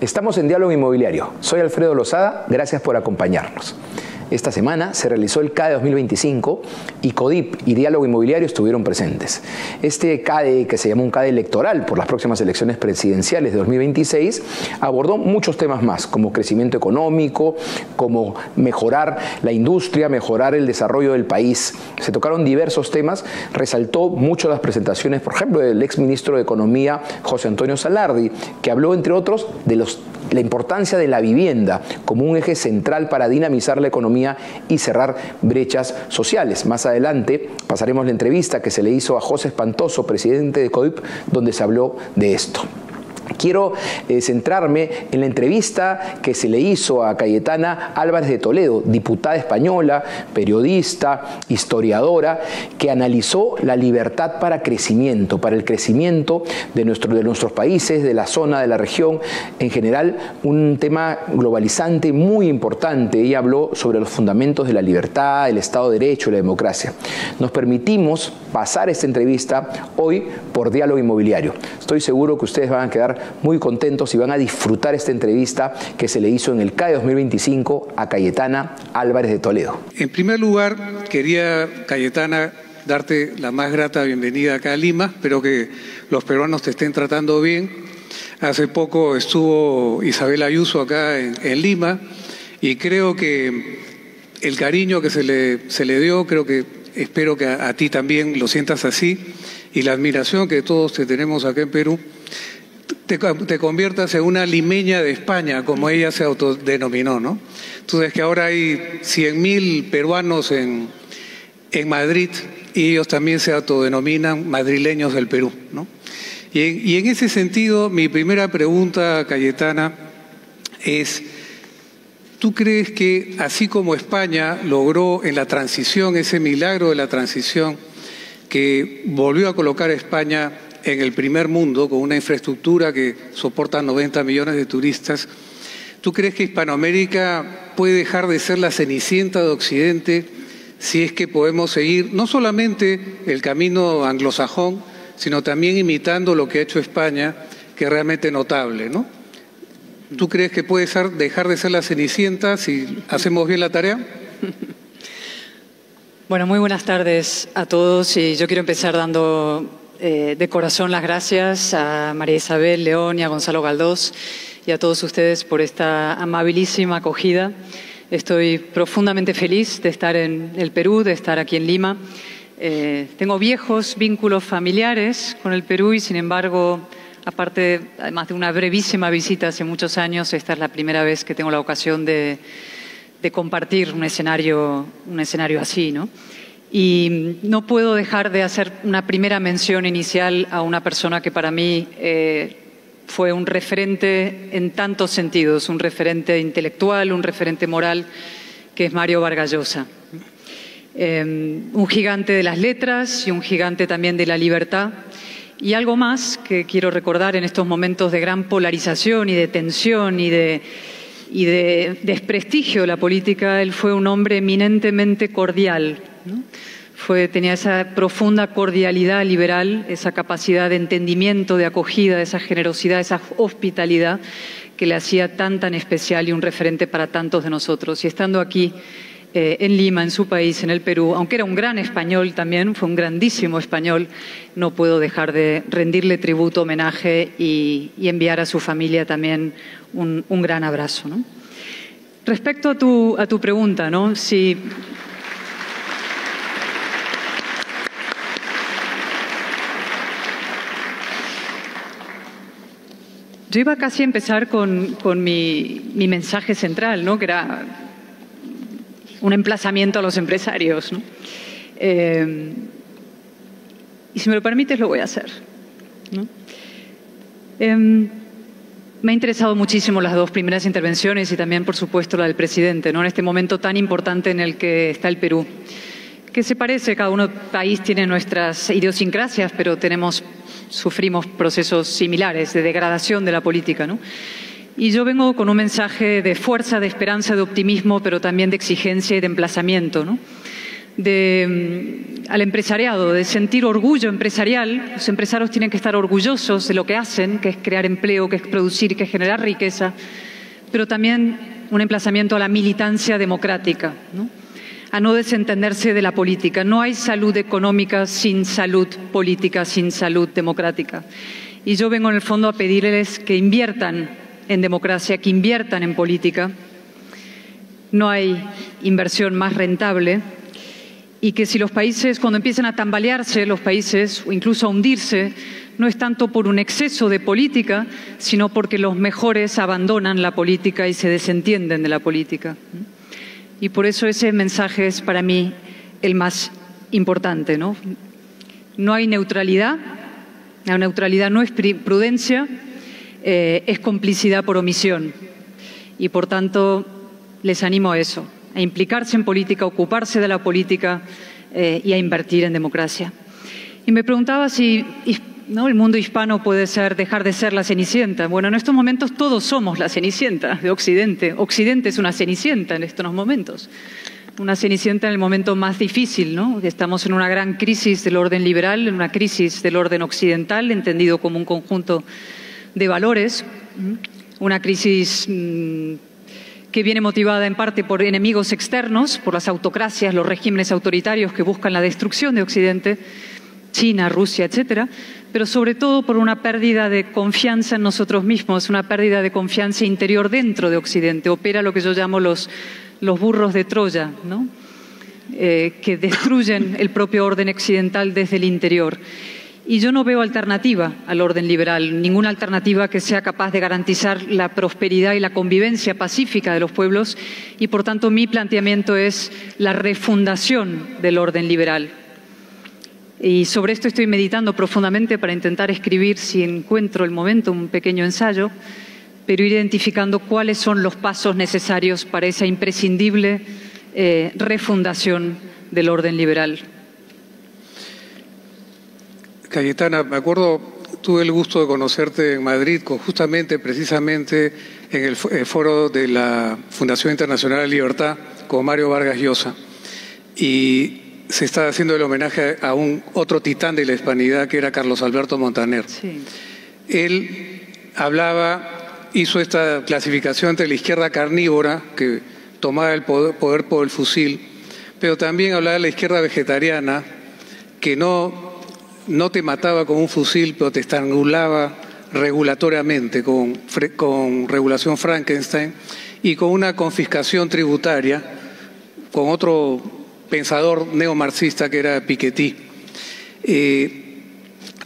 Estamos en Diálogo Inmobiliario. Soy Alfredo Lozada, gracias por acompañarnos. Esta semana se realizó el CADE 2025 y CODIP y Diálogo Inmobiliario estuvieron presentes. Este CADE, que se llamó un CADE electoral por las próximas elecciones presidenciales de 2026, abordó muchos temas más, como crecimiento económico, como mejorar la industria, mejorar el desarrollo del país. Se tocaron diversos temas, resaltó mucho las presentaciones, por ejemplo, del exministro de Economía, José Antonio Salardi, que habló, entre otros, de la importancia de la vivienda como un eje central para dinamizar la economía y cerrar brechas sociales. Más adelante pasaremos la entrevista que se le hizo a José Espantoso, presidente de CODIP, donde se habló de esto. Quiero centrarme en la entrevista que se le hizo a Cayetana Álvarez de Toledo, diputada española, periodista, historiadora, que analizó la libertad para crecimiento, para el crecimiento de nuestros países, de la zona, de la región, en general, un tema globalizante muy importante. Ella habló sobre los fundamentos de la libertad, el Estado de Derecho y la democracia. Nos permitimos pasar esta entrevista hoy por Diálogo Inmobiliario. Estoy seguro que ustedes van a quedar muy contentos y van a disfrutar esta entrevista que se le hizo en el CADE 2025 a Cayetana Álvarez de Toledo. En primer lugar, quería, Cayetana, darte la más grata bienvenida acá a Lima. Espero que los peruanos te estén tratando bien. Hace poco estuvo Isabel Ayuso acá en Lima y creo que el cariño que se le dio, espero que a ti también lo sientas así, y la admiración que todos te tenemos acá en Perú, te conviertas en una limeña de España, como ella se autodenominó, ¿no? Tú sabes que ahora hay 100.000 peruanos en Madrid y ellos también se autodenominan madrileños del Perú, ¿no? Y en ese sentido, mi primera pregunta, Cayetana, es: ¿tú crees que así como España logró en la transición, ese milagro de la transición, que volvió a colocar a España en el primer mundo con una infraestructura que soporta 90 millones de turistas, ¿tú crees que Hispanoamérica puede dejar de ser la cenicienta de Occidente si es que podemos seguir no solamente el camino anglosajón, sino también imitando lo que ha hecho España, que es realmente notable, ¿no? ¿Tú crees que puede dejar de ser la cenicienta si hacemos bien la tarea? Bueno, muy buenas tardes a todos, y yo quiero empezar dando de corazón las gracias a María Isabel León y a Gonzalo Galdós y a todos ustedes por esta amabilísima acogida. Estoy profundamente feliz de estar en el Perú, de estar aquí en Lima. Tengo viejos vínculos familiares con el Perú y, sin embargo, además de una brevísima visita hace muchos años, esta es la primera vez que tengo la ocasión de compartir un escenario así, ¿no? Y no puedo dejar de hacer una primera mención inicial a una persona que para mí fue un referente en tantos sentidos, un referente intelectual, un referente moral, que es Mario Vargas Llosa. Un gigante de las letras y un gigante también de la libertad. Y algo más que quiero recordar en estos momentos de gran polarización y de tensión y de desprestigio de la política: él fue un hombre eminentemente cordial, ¿no? Tenía esa profunda cordialidad liberal, esa capacidad de entendimiento, de acogida, esa generosidad, esa hospitalidad que le hacía tan especial y un referente para tantos de nosotros. Y estando aquí en Lima, en su país, en el Perú, aunque era un gran español también, fue un grandísimo español, no puedo dejar de rendirle tributo, homenaje y enviar a su familia también un gran abrazo, ¿no? Respecto a tu pregunta, ¿no? Si yo iba casi a empezar con mi mensaje central, ¿no? Que era un emplazamiento a los empresarios, ¿no? Y si me lo permites, lo voy a hacer, ¿no? Me ha interesado muchísimo las dos primeras intervenciones y también, por supuesto, la del presidente, ¿no? En este momento tan importante en el que está el Perú, que se parece, cada país tiene nuestras idiosincrasias, pero sufrimos procesos similares de degradación de la política, ¿no? Y yo vengo con un mensaje de fuerza, de esperanza, de optimismo, pero también de exigencia y de emplazamiento, ¿no? al empresariado, de sentir orgullo empresarial. Los empresarios tienen que estar orgullosos de lo que hacen, que es crear empleo, que es producir, que es generar riqueza, pero también un emplazamiento a la militancia democrática, ¿no? A no desentenderse de la política. No hay salud económica sin salud política, sin salud democrática. Y yo vengo en el fondo a pedirles que inviertan en democracia, que inviertan en política. No hay inversión más rentable. Y que si los países, cuando empiezan a tambalearse los países o incluso a hundirse, no es tanto por un exceso de política, sino porque los mejores abandonan la política y se desentienden de la política. Y por eso ese mensaje es para mí el más importante, ¿no? No hay neutralidad, la neutralidad no es prudencia, es complicidad por omisión. Y por tanto les animo a eso, a implicarse en política, a ocuparse de la política y a invertir en democracia. Y me preguntaba si, ¿no?, el mundo hispano puede dejar de ser la Cenicienta. Bueno, en estos momentos todos somos la Cenicienta de Occidente. Occidente es una Cenicienta en estos momentos. Una Cenicienta en el momento más difícil, ¿no? Estamos en una gran crisis del orden liberal, en una crisis del orden occidental, entendido como un conjunto de valores. Una crisis que viene motivada en parte por enemigos externos, por las autocracias, los regímenes autoritarios que buscan la destrucción de Occidente, China, Rusia, etcétera, pero sobre todo por una pérdida de confianza en nosotros mismos, una pérdida de confianza interior dentro de Occidente. Opera lo que yo llamo los burros de Troya, ¿no? Que destruyen el propio orden occidental desde el interior. Y yo no veo alternativa al orden liberal, ninguna alternativa que sea capaz de garantizar la prosperidad y la convivencia pacífica de los pueblos, y por tanto mi planteamiento es la refundación del orden liberal. Y sobre esto estoy meditando profundamente para intentar escribir, si encuentro el momento, un pequeño ensayo, pero ir identificando cuáles son los pasos necesarios para esa imprescindible refundación del orden liberal. Cayetana, me acuerdo, tuve el gusto de conocerte en Madrid, precisamente en el foro de la Fundación Internacional de Libertad con Mario Vargas Llosa, y se estaba haciendo el homenaje a otro titán de la hispanidad que era Carlos Alberto Montaner. Sí. Él hizo esta clasificación entre la izquierda carnívora, que tomaba el poder por el fusil, pero también hablaba de la izquierda vegetariana, que no te mataba con un fusil, pero te estrangulaba regulatoriamente, con regulación Frankenstein, y con una confiscación tributaria, con otro pensador neomarxista que era Piketty.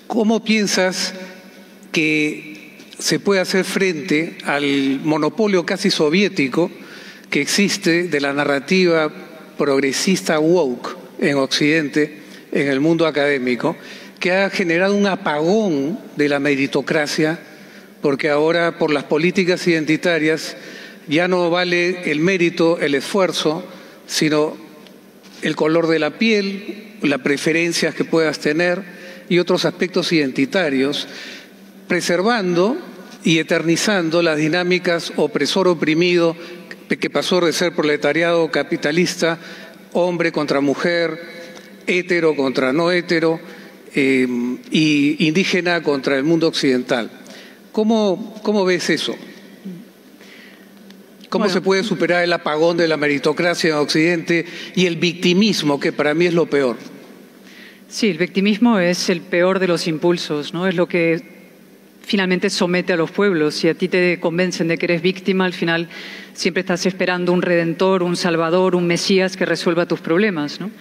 ¿Cómo piensas que se puede hacer frente al monopolio casi soviético que existe de la narrativa progresista woke en Occidente, en el mundo académico, que ha generado un apagón de la meritocracia, porque ahora por las políticas identitarias ya no vale el mérito, el esfuerzo, sino el color de la piel, las preferencias que puedas tener y otros aspectos identitarios, preservando y eternizando las dinámicas opresor-oprimido, que pasó de ser proletariado capitalista, hombre contra mujer, hétero contra no hétero, y indígena contra el mundo occidental. ¿Cómo ves eso? ¿Cómo se puede superar el apagón de la meritocracia en Occidente y el victimismo, que para mí es lo peor? Sí, el victimismo es el peor de los impulsos, ¿no? Es lo que finalmente somete a los pueblos. Si a ti te convencen de que eres víctima, al final siempre estás esperando un redentor, un salvador, un mesías que resuelva tus problemas, ¿no?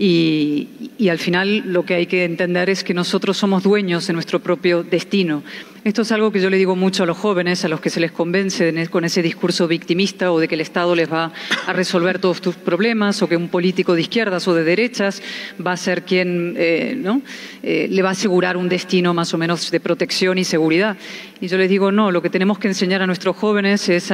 Y al final lo que hay que entender es que nosotros somos dueños de nuestro propio destino. Esto es algo que yo le digo mucho a los jóvenes, a los que se les convence con ese discurso victimista o de que el Estado les va a resolver todos tus problemas, o que un político de izquierdas o de derechas va a ser quien le va a asegurar un destino más o menos de protección y seguridad. Y yo les digo, no, lo que tenemos que enseñar a nuestros jóvenes es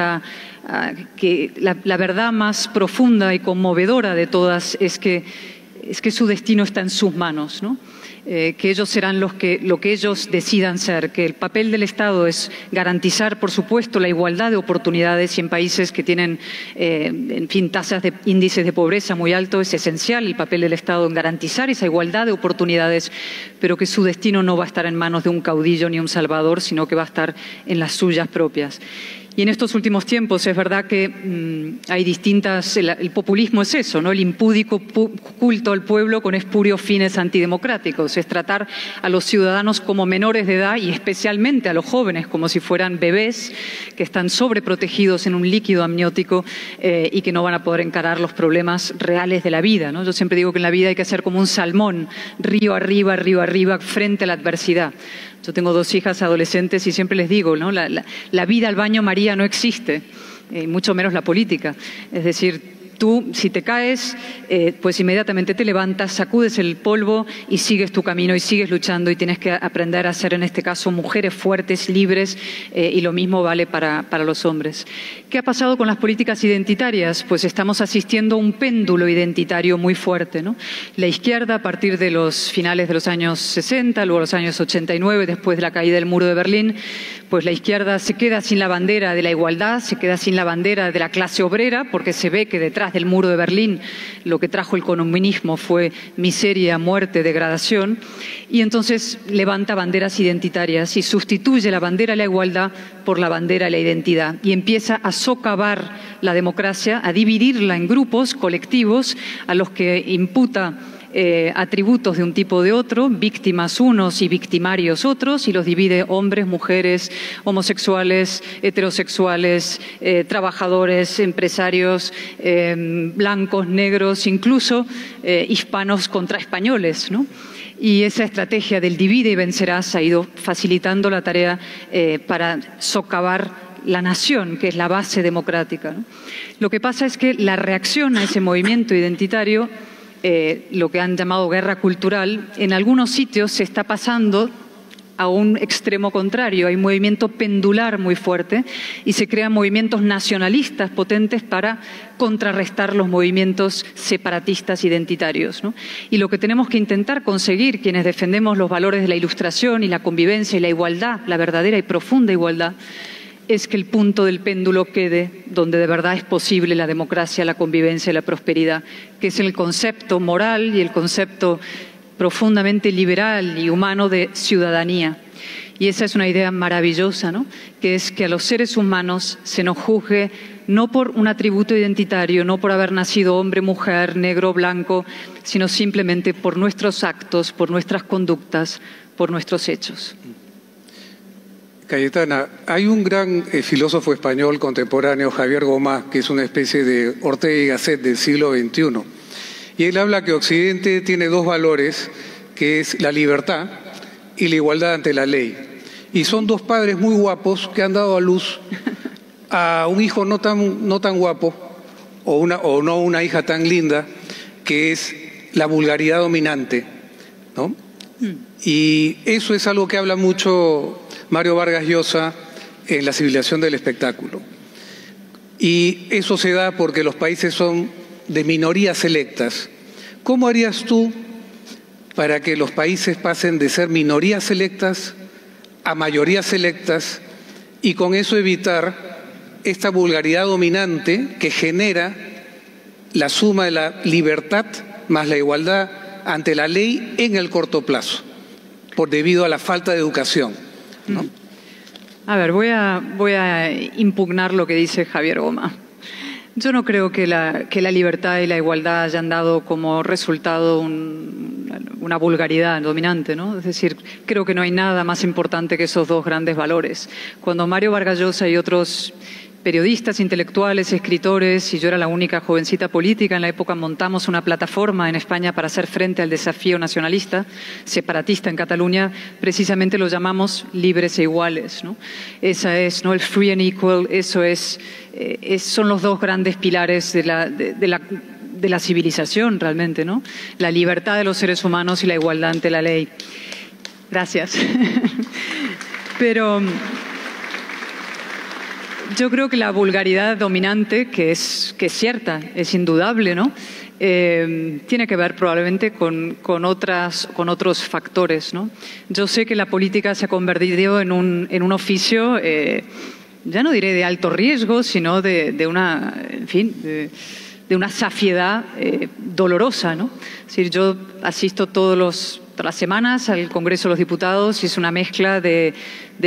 que la verdad más profunda y conmovedora de todas es que su destino está en sus manos, ¿no? que ellos serán lo que ellos decidan ser, que el papel del Estado es garantizar, por supuesto, la igualdad de oportunidades, y en países que tienen, en fin, tasas de índices de pobreza muy altos, es esencial el papel del Estado en garantizar esa igualdad de oportunidades, pero que su destino no va a estar en manos de un caudillo ni un salvador, sino que va a estar en las suyas propias. Y en estos últimos tiempos es verdad que hay distintas, el populismo es eso, ¿no? El impúdico culto al pueblo con espurios fines antidemocráticos, es tratar a los ciudadanos como menores de edad y especialmente a los jóvenes como si fueran bebés que están sobreprotegidos en un líquido amniótico y que no van a poder encarar los problemas reales de la vida, ¿no? Yo siempre digo que en la vida hay que ser como un salmón, río arriba, frente a la adversidad. Yo tengo 2 hijas adolescentes y siempre les digo, ¿no? La vida al baño María no existe, mucho menos la política. Es decir, tú, si te caes, pues inmediatamente te levantas, sacudes el polvo y sigues tu camino y sigues luchando, y tienes que aprender a ser, en este caso, mujeres fuertes, libres, y lo mismo vale para los hombres. ¿Qué ha pasado con las políticas identitarias? Pues estamos asistiendo a un péndulo identitario muy fuerte, ¿no? La izquierda, a partir de los finales de los años 60, luego los años 89, después de la caída del muro de Berlín, pues la izquierda se queda sin la bandera de la igualdad, se queda sin la bandera de la clase obrera, porque se ve que detrás del muro de Berlín lo que trajo el comunismo fue miseria, muerte, degradación, y entonces levanta banderas identitarias y sustituye la bandera de la igualdad por la bandera de la identidad, y empieza a socavar la democracia, a dividirla en grupos colectivos a los que imputa atributos de un tipo o de otro, víctimas unos y victimarios otros, y los divide hombres, mujeres, homosexuales, heterosexuales, trabajadores, empresarios, blancos, negros, incluso hispanos contra españoles, ¿no? Y esa estrategia del divide y vencerás ha ido facilitando la tarea para socavar la nación, que es la base democrática, ¿no? Lo que pasa es que la reacción a ese movimiento identitario, lo que han llamado guerra cultural, en algunos sitios se está pasando a un extremo contrario. Hay un movimiento pendular muy fuerte y se crean movimientos nacionalistas potentes para contrarrestar los movimientos separatistas identitarios, ¿no? Y lo que tenemos que intentar conseguir, quienes defendemos los valores de la Ilustración y la convivencia y la igualdad, la verdadera y profunda igualdad, es que el punto del péndulo quede donde de verdad es posible la democracia, la convivencia y la prosperidad, que es el concepto moral y el concepto profundamente liberal y humano de ciudadanía. Y esa es una idea maravillosa, ¿no? Que es que a los seres humanos se nos juzgue no por un atributo identitario, no por haber nacido hombre, mujer, negro, blanco, sino simplemente por nuestros actos, por nuestras conductas, por nuestros hechos. Cayetana, hay un gran filósofo español contemporáneo, Javier Gomá, que es una especie de Ortega y Gasset del siglo XXI. Y él habla que Occidente tiene 2 valores, que es la libertad y la igualdad ante la ley. Y son 2 padres muy guapos que han dado a luz a un hijo no tan guapo, o no una hija tan linda, que es la vulgaridad dominante, ¿no? Y eso es algo que habla mucho Mario Vargas Llosa en La civilización del espectáculo. Y eso se da porque los países son de minorías selectas. ¿Cómo harías tú para que los países pasen de ser minorías selectas a mayorías selectas y con eso evitar esta vulgaridad dominante que genera la suma de la libertad más la igualdad ante la ley en el corto plazo, debido a la falta de educación, ¿no? A ver, voy a impugnar lo que dice Javier Gomá. Yo no creo que la libertad y la igualdad hayan dado como resultado una vulgaridad dominante, ¿no? Es decir, creo que no hay nada más importante que esos 2 grandes valores. Cuando Mario Vargas Llosa y otros periodistas, intelectuales, escritores, y yo era la única jovencita política en la época, montamos una plataforma en España para hacer frente al desafío nacionalista, separatista en Cataluña, precisamente lo llamamos libres e iguales, ¿no? Esa es, ¿no? El free and equal, eso son los 2 grandes pilares de la civilización realmente, ¿no? La libertad de los seres humanos y la igualdad ante la ley. Gracias. Pero yo creo que la vulgaridad dominante, que es cierta, es indudable, ¿no? tiene que ver probablemente con otros factores, ¿no? Yo sé que la política se ha convertido en un oficio, ya no diré de alto riesgo, sino de una saciedad dolorosa, ¿no? Es decir, yo asisto todas las semanas al Congreso de los Diputados y es una mezcla de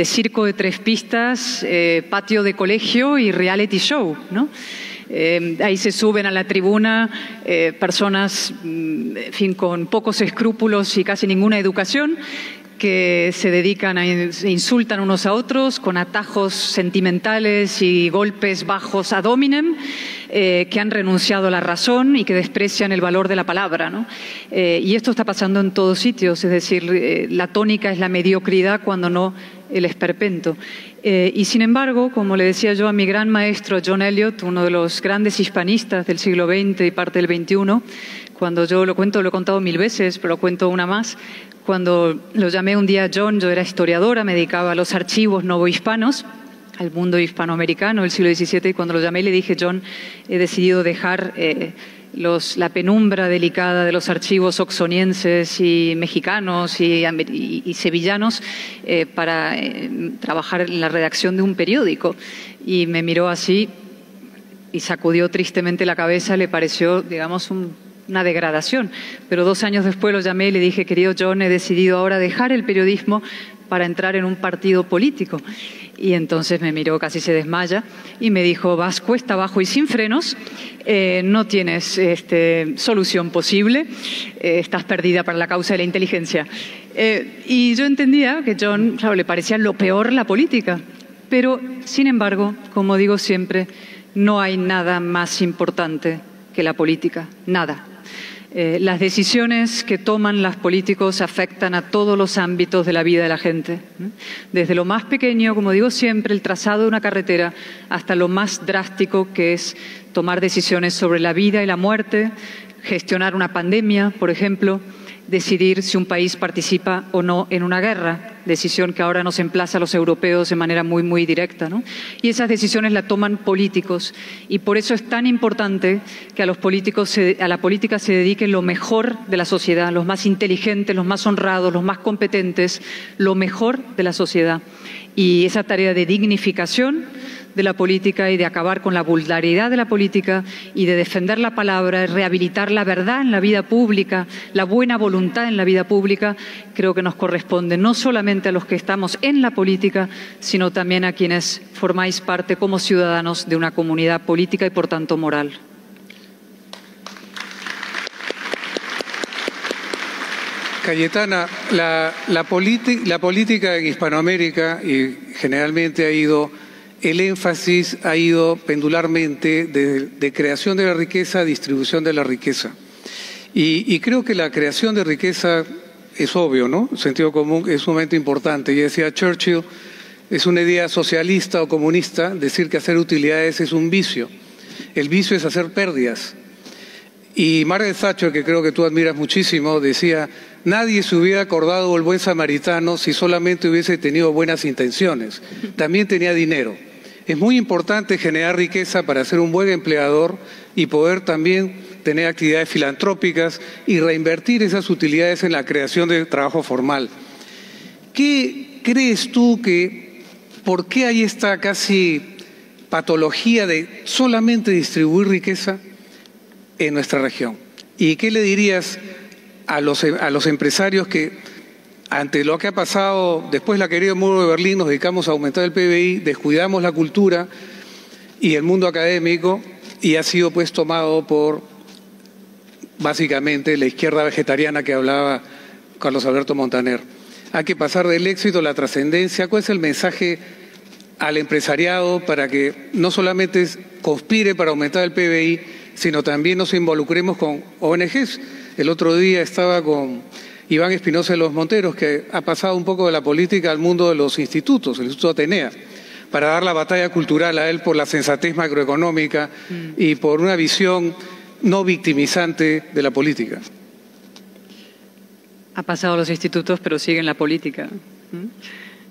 circo de 3 pistas, patio de colegio y reality show, ¿no? Ahí se suben a la tribuna personas, con pocos escrúpulos y casi ninguna educación, que se dedican se insultan unos a otros con atajos sentimentales y golpes bajos ad hominem, que han renunciado a la razón y que desprecian el valor de la palabra, ¿no? Y esto está pasando en todos sitios, es decir, la tónica es la mediocridad cuando no el esperpento. Y sin embargo, como le decía yo a mi gran maestro John Eliot, uno de los grandes hispanistas del siglo XX y parte del XXI, cuando yo lo cuento, lo he contado 1000 veces, pero lo cuento una más. Cuando lo llamé un día a John, yo era historiadora, me dedicaba a los archivos novohispanos, al mundo hispanoamericano del siglo XVII, y cuando lo llamé le dije: John, he decidido dejar la penumbra delicada de los archivos oxonienses y mexicanos y sevillanos para trabajar en la redacción de un periódico. Y me miró así y sacudió tristemente la cabeza, le pareció, digamos, una degradación. Pero 2 años después lo llamé y le dije: querido John, he decidido ahora dejar el periodismo para entrar en un partido político. Y entonces me miró, casi se desmaya, y me dijo: vas cuesta abajo y sin frenos, no tienes solución posible, estás perdida para la causa de la inteligencia. Y yo entendía que John, claro, le parecía lo peor la política, pero sin embargo, como digo siempre, no hay nada más importante que la política, nada. Las decisiones que toman los políticos afectan a todos los ámbitos de la vida de la gente, ¿no? Desde lo más pequeño, como digo siempre, el trazado de una carretera, hasta lo más drástico, que es tomar decisiones sobre la vida y la muerte, gestionar una pandemia, por ejemplo, decidir si un país participa o no en una guerra, decisión que ahora nos emplaza a los europeos de manera muy, muy directa, ¿no? Y esas decisiones las toman políticos, y por eso es tan importante que a la política se dedique lo mejor de la sociedad, los más inteligentes, los más honrados, los más competentes, lo mejor de la sociedad. Y esa tarea de dignificación de la política y de acabar con la vulgaridad de la política y de defender la palabra, rehabilitar la verdad en la vida pública, la buena voluntad en la vida pública, creo que nos corresponde no solamente a los que estamos en la política, sino también a quienes formáis parte como ciudadanos de una comunidad política y por tanto moral. Cayetana, la política en Hispanoamérica y generalmente el énfasis ha ido pendularmente de creación de la riqueza a distribución de la riqueza. Y creo que la creación de riqueza es obvio, ¿no? El sentido común es sumamente importante. Y decía Churchill, es una idea socialista o comunista decir que hacer utilidades es un vicio. El vicio es hacer pérdidas. Y Margaret Thatcher, que creo que tú admiras muchísimo, decía: nadie se hubiera acordado del buen samaritano si solamente hubiese tenido buenas intenciones. También tenía dinero. Es muy importante generar riqueza para ser un buen empleador y poder también tener actividades filantrópicas y reinvertir esas utilidades en la creación de trabajo formal. ¿Qué crees tú por qué hay esta casi patología de solamente distribuir riqueza en nuestra región? ¿Y qué le dirías a los empresarios que, ante lo que ha pasado después de la caída del muro de Berlín, nos dedicamos a aumentar el PBI, descuidamos la cultura y el mundo académico, y ha sido pues tomado por básicamente la izquierda vegetariana que hablaba Carlos Alberto Montaner? Hay que pasar del éxito a la trascendencia. ¿Cuál es el mensaje al empresariado para que no solamente conspire para aumentar el PBI, sino también nos involucremos con ONGs? El otro día estaba con Iván Espinosa de los Monteros, que ha pasado un poco de la política al mundo de los institutos, el Instituto Atenea, para dar la batalla cultural a él por la sensatez macroeconómica y por una visión no victimizante de la política. Ha pasado a los institutos, pero sigue en la política.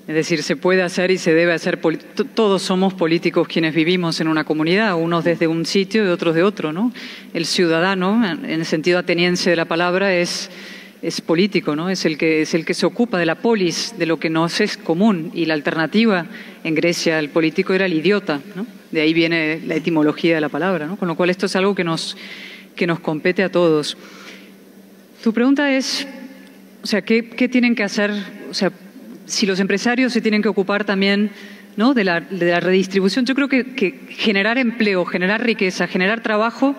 Es decir, se puede hacer y se debe hacer. Todos somos políticos quienes vivimos en una comunidad, unos desde un sitio y otros de otro, ¿no? El ciudadano, en el sentido ateniense de la palabra, es político, ¿no? Es el que se ocupa de la polis, de lo que nos es común. Y la alternativa en Grecia al político era el idiota, ¿no? De ahí viene la etimología de la palabra, ¿no? Con lo cual esto es algo que nos compete a todos. Tu pregunta es, o sea, ¿qué tienen que hacer? O sea, si los empresarios se tienen que ocupar también, ¿no?, de la redistribución. Yo creo que generar empleo, generar riqueza, generar trabajo,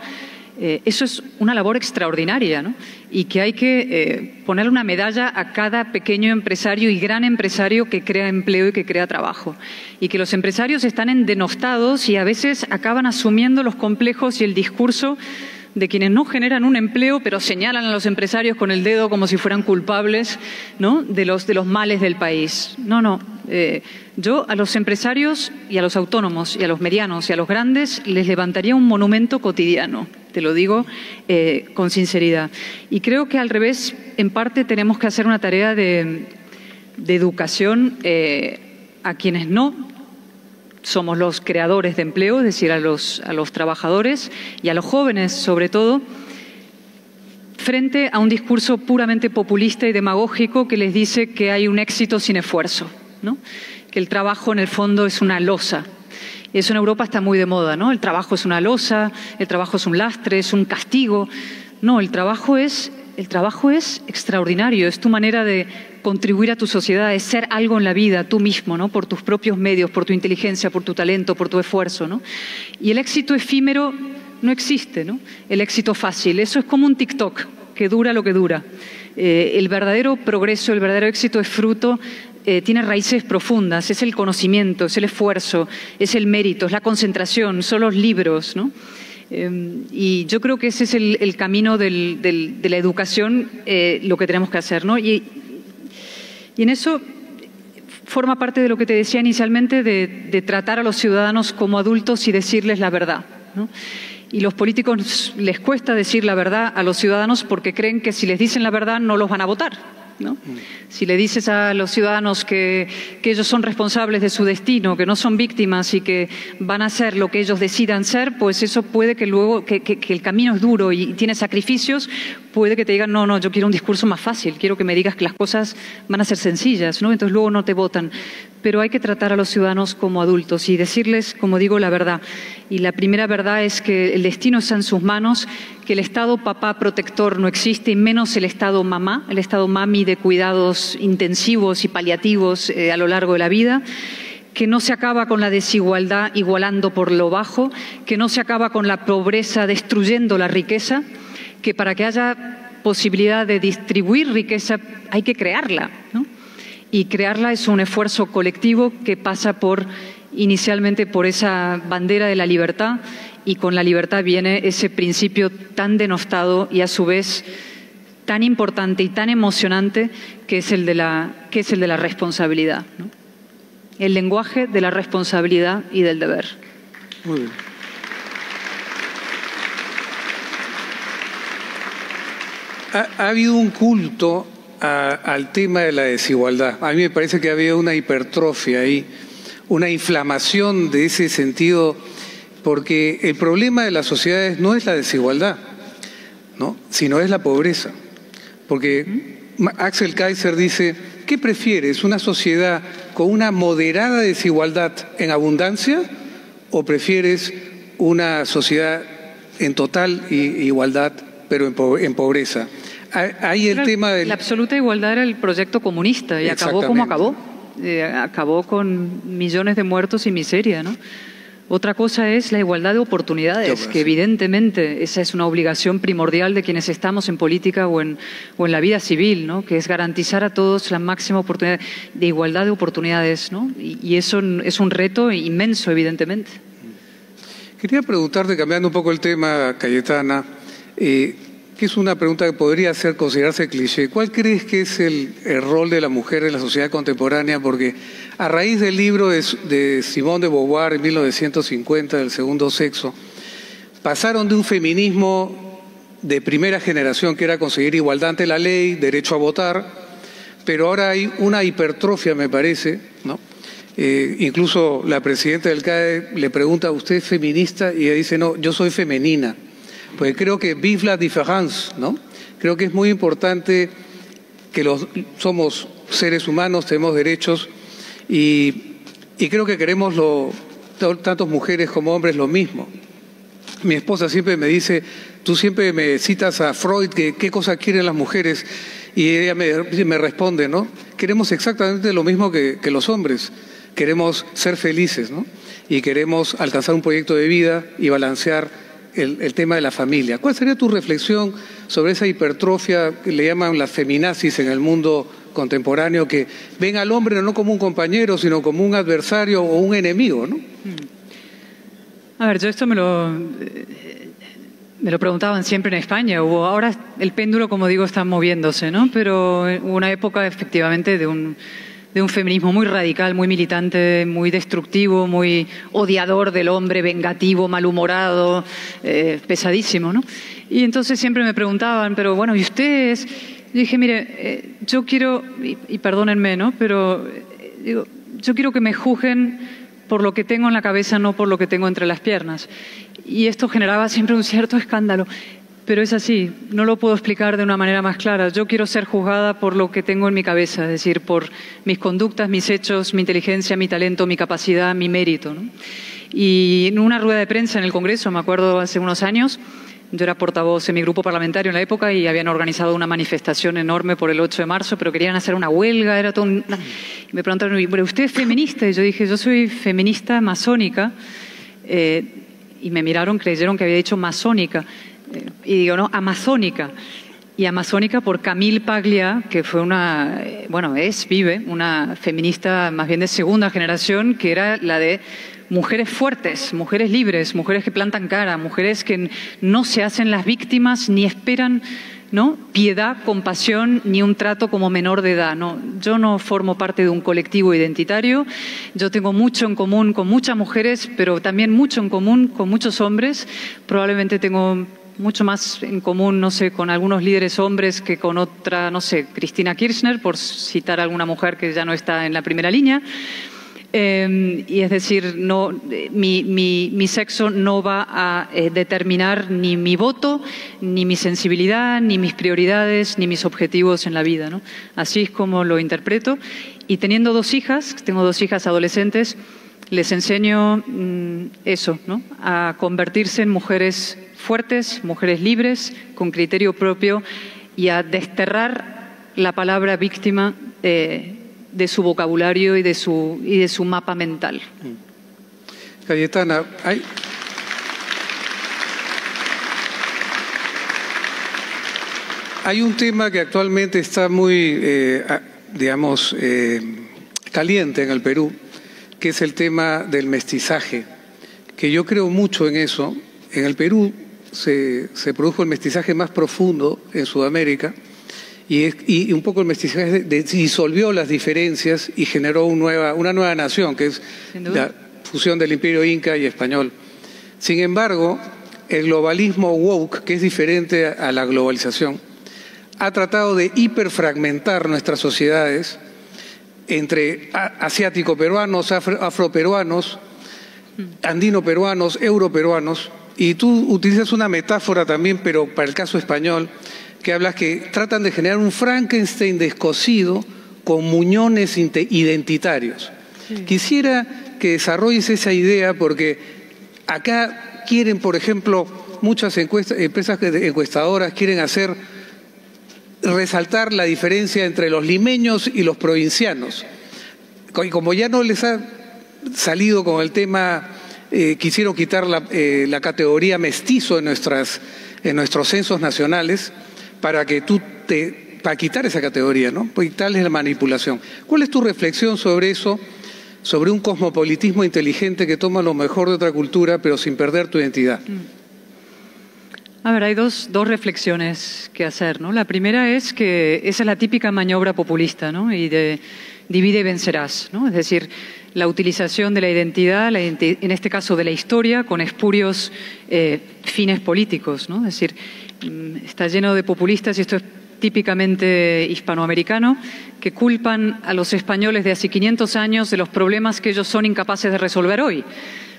eso es una labor extraordinaria, ¿no? Y que hay que ponerle una medalla a cada pequeño empresario y gran empresario que crea empleo y que crea trabajo. Y que los empresarios están denostados y a veces acaban asumiendo los complejos y el discurso de quienes no generan un empleo, pero señalan a los empresarios con el dedo como si fueran culpables, ¿no?, de los males del país. No. Yo a los empresarios y a los autónomos y a los medianos y a los grandes les levantaría un monumento cotidiano, te lo digo con sinceridad. Y creo que al revés, en parte tenemos que hacer una tarea de educación a quienes no somos los creadores de empleo, es decir, a los trabajadores y a los jóvenes sobre todo, frente a un discurso puramente populista y demagógico que les dice que hay un éxito sin esfuerzo, ¿no? Que el trabajo en el fondo es una losa. Eso en Europa está muy de moda, ¿no? El trabajo es una losa, el trabajo es un lastre, es un castigo. No, el trabajo es extraordinario, es tu manera de contribuir a tu sociedad, es ser algo en la vida, tú mismo, ¿no?, por tus propios medios, por tu inteligencia, por tu talento, por tu esfuerzo, ¿no? Y el éxito efímero no existe, ¿no? El éxito fácil, eso es como un TikTok, que dura lo que dura. El verdadero progreso, el verdadero éxito es fruto, tiene raíces profundas, es el conocimiento, es el esfuerzo, es el mérito, es la concentración, son los libros, ¿no? Y yo creo que ese es el camino de la educación, lo que tenemos que hacer, ¿no? Y en eso forma parte de lo que te decía inicialmente, de tratar a los ciudadanos como adultos y decirles la verdad, ¿no? Y los políticos les cuesta decir la verdad a los ciudadanos porque creen que si les dicen la verdad no los van a votar, ¿no? Si le dices a los ciudadanos que ellos son responsables de su destino, que no son víctimas y que van a hacer lo que ellos decidan ser, pues eso puede que luego, que el camino es duro y tiene sacrificios, puede que te digan, no, yo quiero un discurso más fácil, quiero que me digas que las cosas van a ser sencillas, ¿no? Entonces luego no te votan. Pero hay que tratar a los ciudadanos como adultos y decirles, como digo, la verdad. Y la primera verdad es que el destino está en sus manos, que el Estado papá protector no existe, y menos el Estado mamá, el Estado mami de cuidados intensivos y paliativos a lo largo de la vida, que no se acaba con la desigualdad igualando por lo bajo, que no se acaba con la pobreza destruyendo la riqueza, que para que haya posibilidad de distribuir riqueza hay que crearla, ¿no? Y crearla es un esfuerzo colectivo que pasa inicialmente por esa bandera de la libertad, y con la libertad viene ese principio tan denostado y a su vez tan importante y tan emocionante que es el de la responsabilidad, ¿no? El lenguaje de la responsabilidad y del deber. Muy bien. Ha habido un culto al tema de la desigualdad. A mí me parece que había una hipertrofia ahí, una inflamación de ese sentido, porque el problema de las sociedades no es la desigualdad, ¿no?, sino es la pobreza. Porque Axel Kaiser dice, ¿qué prefieres? ¿Una sociedad con una moderada desigualdad en abundancia o prefieres una sociedad en total igualdad pero en pobreza? Ahí el tema del... La absoluta igualdad era el proyecto comunista y acabó como acabó. Acabó con millones de muertos y miseria, ¿no? Otra cosa es la igualdad de oportunidades, que evidentemente esa es una obligación primordial de quienes estamos en política o en la vida civil, ¿no?, que es garantizar a todos la máxima oportunidad de igualdad de oportunidades, ¿no? Y eso es un reto inmenso, evidentemente. Quería preguntarte, cambiando un poco el tema, Cayetana, que es una pregunta que podría considerarse cliché. ¿Cuál crees que es el rol de la mujer en la sociedad contemporánea? Porque a raíz del libro de Simone de Beauvoir en 1950, del segundo sexo, pasaron de un feminismo de primera generación, que era conseguir igualdad ante la ley, derecho a votar, pero ahora hay una hipertrofia, me parece, ¿no? Incluso la presidenta del CADE le pregunta, ¿usted es feminista? Y ella dice, no, yo soy femenina. Pues creo que vive la différence, ¿no? Creo que es muy importante que somos seres humanos, tenemos derechos y creo que queremos tanto mujeres como hombres lo mismo. Mi esposa siempre me dice, tú siempre me citas a Freud, que qué cosas quieren las mujeres, y ella me responde, ¿no? Queremos exactamente lo mismo que los hombres. Queremos ser felices, ¿no? Y queremos alcanzar un proyecto de vida y balancear el tema de la familia. ¿Cuál sería tu reflexión sobre esa hipertrofia que le llaman la feminazis en el mundo contemporáneo, que ven al hombre no como un compañero, sino como un adversario o un enemigo, ¿no? A ver, yo esto me lo preguntaban siempre en España. Ahora el péndulo, como digo, está moviéndose, ¿no? Pero hubo una época, efectivamente, de un feminismo muy radical, muy militante, muy destructivo, muy odiador del hombre, vengativo, malhumorado, pesadísimo, ¿no? Y entonces siempre me preguntaban, pero bueno, ¿y ustedes? Yo dije, mire, yo quiero, y perdónenme, ¿no? Pero digo, yo quiero que me juzguen por lo que tengo en la cabeza, no por lo que tengo entre las piernas. Y esto generaba siempre un cierto escándalo. Pero es así, no lo puedo explicar de una manera más clara. Yo quiero ser juzgada por lo que tengo en mi cabeza, es decir, por mis conductas, mis hechos, mi inteligencia, mi talento, mi capacidad, mi mérito, ¿no? Y en una rueda de prensa en el Congreso, me acuerdo hace unos años, yo era portavoz en mi grupo parlamentario en la época y habían organizado una manifestación enorme por el 8 de marzo, pero querían hacer una huelga, era todo y me preguntaron, ¿usted es feminista? Y yo dije, yo soy feminista masónica, y me miraron, creyeron que había dicho masónica. Y digo, no, amazónica. Y amazónica por Camille Paglia, que fue vive una feminista más bien de segunda generación, que era la de mujeres fuertes, mujeres libres, mujeres que plantan cara, mujeres que no se hacen las víctimas ni esperan, ¿no?, piedad, compasión, ni un trato como menor de edad. No, yo no formo parte de un colectivo identitario, yo tengo mucho en común con muchas mujeres, pero también mucho en común con muchos hombres. Probablemente tengo mucho más en común, no sé, con algunos líderes hombres que con otra, no sé, Cristina Kirchner, por citar a alguna mujer que ya no está en la primera línea. Y es decir, no, mi sexo no va a determinar ni mi voto, ni mi sensibilidad, ni mis prioridades, ni mis objetivos en la vida, ¿no? Así es como lo interpreto. Y teniendo tengo dos hijas adolescentes, les enseño eso, ¿no?, a convertirse en mujeres fuertes, mujeres libres, con criterio propio, y a desterrar la palabra víctima de su vocabulario y de su mapa mental. Cayetana, hay un tema que actualmente está muy, caliente en el Perú, que es el tema del mestizaje, que yo creo mucho en eso. En el Perú se produjo el mestizaje más profundo en Sudamérica, y un poco el mestizaje disolvió las diferencias y generó una nueva nación, que es la fusión del imperio inca y español. Sin embargo, el globalismo woke, que es diferente a la globalización, ha tratado de hiperfragmentar nuestras sociedades entre asiático-peruanos, afroperuanos, andino-peruanos, europeruanos, y tú utilizas una metáfora también, pero para el caso español, que hablas que tratan de generar un Frankenstein descosido con muñones identitarios. Sí. Quisiera que desarrolles esa idea, porque acá quieren, por ejemplo, muchas empresas encuestadoras quieren resaltar la diferencia entre los limeños y los provincianos. Y como ya no les ha salido con el tema, quisieron quitar la categoría mestizo en nuestros censos nacionales, para quitar esa categoría, ¿no? Pues tal es la manipulación. ¿Cuál es tu reflexión sobre eso, sobre un cosmopolitismo inteligente que toma lo mejor de otra cultura, pero sin perder tu identidad? A ver, hay dos reflexiones que hacer, ¿no? La primera es que esa es la típica maniobra populista, ¿no? Y de divide y vencerás, ¿no? Es decir, la utilización de la identidad, en este caso de la historia, con espurios fines políticos, ¿no? Es decir, está lleno de populistas, y esto es típicamente hispanoamericano, que culpan a los españoles de hace 500 años de los problemas que ellos son incapaces de resolver hoy,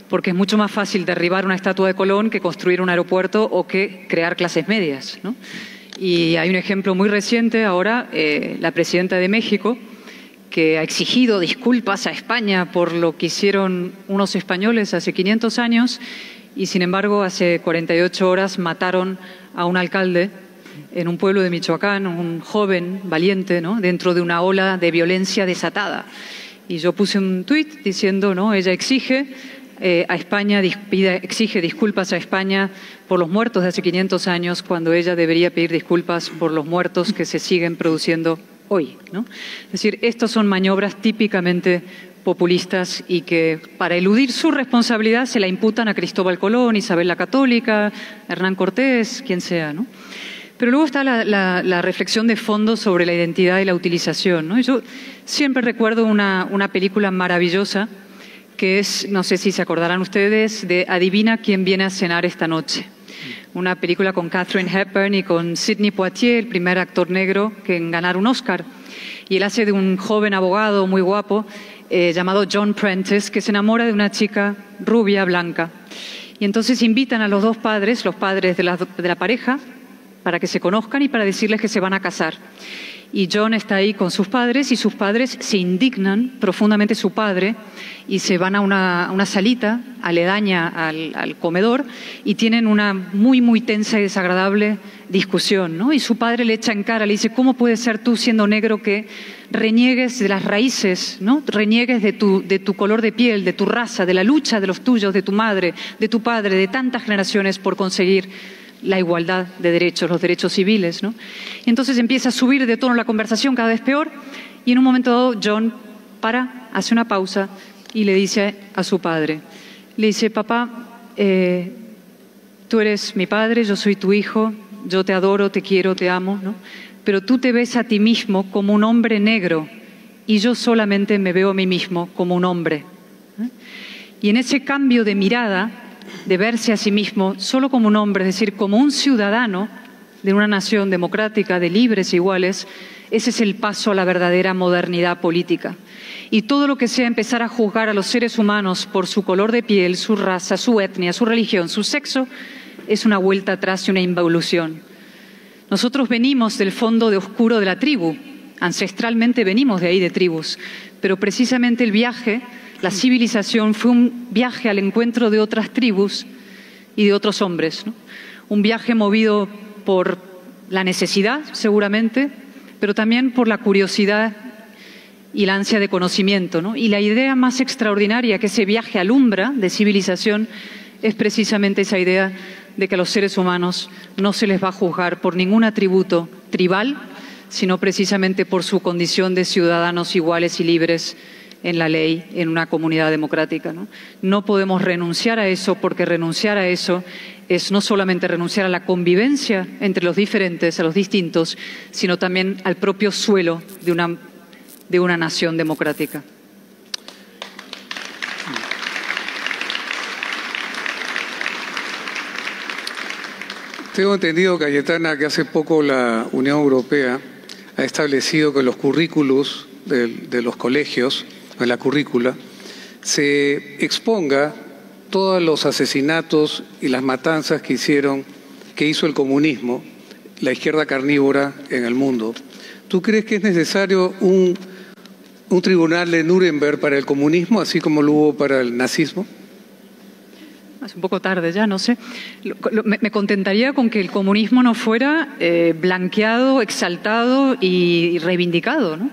porque es mucho más fácil derribar una estatua de Colón que construir un aeropuerto o que crear clases medias, ¿no? Y hay un ejemplo muy reciente ahora, la presidenta de México, que ha exigido disculpas a España por lo que hicieron unos españoles hace 500 años y, sin embargo, hace 48 horas mataron a un alcalde en un pueblo de Michoacán, un joven valiente, ¿no?, dentro de una ola de violencia desatada. Y yo puse un tuit diciendo, ¿no?, ella exige a España, exige disculpas a España por los muertos de hace 500 años, cuando ella debería pedir disculpas por los muertos que se siguen produciendo hoy, ¿no? Es decir, estas son maniobras típicamente populistas y que para eludir su responsabilidad se la imputan a Cristóbal Colón, Isabel la Católica, Hernán Cortés, quien sea, ¿no? Pero luego está la reflexión de fondo sobre la identidad y la utilización, ¿no? Y yo siempre recuerdo una película maravillosa que es, no sé si se acordarán ustedes, de Adivina quién viene a cenar esta noche. Una película con Katharine Hepburn y con Sidney Poitier, el primer actor negro en ganar un Oscar. Y él hace de un joven abogado muy guapo llamado John Prentice, que se enamora de una chica rubia, blanca. Y entonces invitan a los dos padres, los padres de la pareja, para que se conozcan y para decirles que se van a casar. Y John está ahí con sus padres y sus padres se indignan profundamente su padre y se van a una salita aledaña al comedor y tienen una muy, muy tensa y desagradable discusión, ¿no? Y su padre le echa en cara, le dice, ¿cómo puedes ser tú, siendo negro, que reniegues de las raíces, ¿no? Reniegues de tu color de piel, de tu raza, de la lucha de los tuyos, de tu madre, de tu padre, de tantas generaciones por conseguir la igualdad de derechos, los derechos civiles, ¿no? Y entonces empieza a subir de tono la conversación cada vez peor y en un momento dado John hace una pausa y le dice a su padre, le dice, papá, tú eres mi padre, yo soy tu hijo, yo te adoro, te quiero, te amo, ¿no? Pero tú te ves a ti mismo como un hombre negro y yo solamente me veo a mí mismo como un hombre, ¿eh? Y en ese cambio de mirada, de verse a sí mismo solo como un hombre, es decir, como un ciudadano de una nación democrática, de libres e iguales, ese es el paso a la verdadera modernidad política. Y todo lo que sea empezar a juzgar a los seres humanos por su color de piel, su raza, su etnia, su religión, su sexo, es una vuelta atrás y una involución. Nosotros venimos del fondo de oscuro de la tribu, ancestralmente venimos de ahí, de tribus, pero precisamente el viaje, la civilización, fue un viaje al encuentro de otras tribus y de otros hombres, ¿no? Un viaje movido por la necesidad, seguramente, pero también por la curiosidad y la ansia de conocimiento, ¿no? Y la idea más extraordinaria que ese viaje alumbra de civilización es precisamente esa idea de que a los seres humanos no se les va a juzgar por ningún atributo tribal, sino precisamente por su condición de ciudadanos iguales y libres en la ley, en una comunidad democrática, ¿no? No podemos renunciar a eso, porque renunciar a eso es no solamente renunciar a la convivencia entre los diferentes, a los distintos, sino también al propio suelo de una nación democrática. Tengo entendido, Cayetana, que hace poco la Unión Europea ha establecido que los currículos de los colegios, en la currícula, se exponga todos los asesinatos y las matanzas que hizo el comunismo, la izquierda carnívora en el mundo. ¿Tú crees que es necesario un tribunal de Nuremberg para el comunismo, así como lo hubo para el nazismo? Es un poco tarde ya, no sé. Me contentaría con que el comunismo no fuera blanqueado, exaltado y reivindicado, ¿no?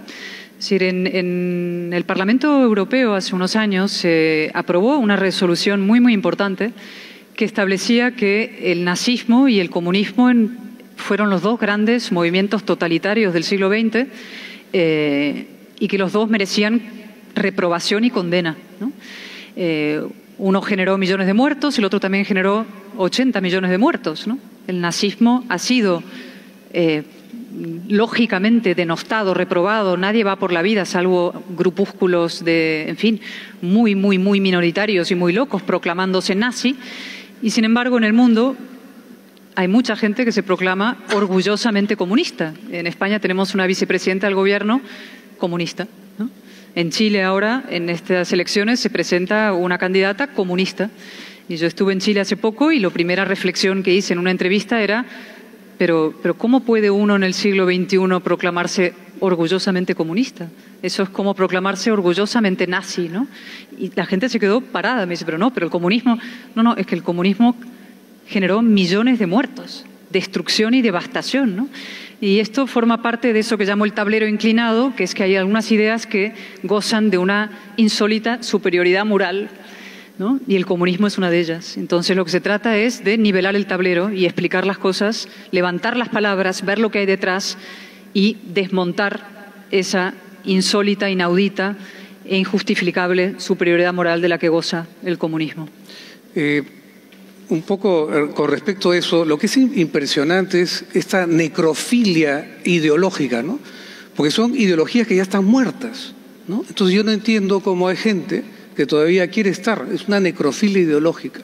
Es decir, en el Parlamento Europeo hace unos años se aprobó una resolución muy, muy importante que establecía que el nazismo y el comunismo fueron los dos grandes movimientos totalitarios del siglo XX y que los dos merecían reprobación y condena, ¿no? Uno generó millones de muertos, el otro también generó 80 millones de muertos, ¿no? El nazismo ha sido lógicamente denostado, reprobado, nadie va por la vida salvo grupúsculos muy, muy, muy minoritarios y muy locos proclamándose nazi, y sin embargo en el mundo hay mucha gente que se proclama orgullosamente comunista. En España tenemos una vicepresidenta del gobierno comunista, ¿no? En Chile ahora, en estas elecciones, se presenta una candidata comunista. Y yo estuve en Chile hace poco y la primera reflexión que hice en una entrevista era, pero ¿cómo puede uno en el siglo XXI proclamarse orgullosamente comunista? Eso es como proclamarse orgullosamente nazi, ¿no? Y la gente se quedó parada, me dice, pero el comunismo... No, es que el comunismo generó millones de muertos, destrucción y devastación, ¿no? Y esto forma parte de eso que llamo el tablero inclinado, que es que hay algunas ideas que gozan de una insólita superioridad moral, ¿no? Y el comunismo es una de ellas. Entonces lo que se trata es de nivelar el tablero y explicar las cosas, levantar las palabras, ver lo que hay detrás y desmontar esa insólita, inaudita e injustificable superioridad moral de la que goza el comunismo. Un poco con respecto a eso, lo que es impresionante es esta necrofilia ideológica, ¿no? Porque son ideologías que ya están muertas, ¿no? Entonces yo no entiendo cómo hay gente que todavía quiere estar. Es una necrofilia ideológica,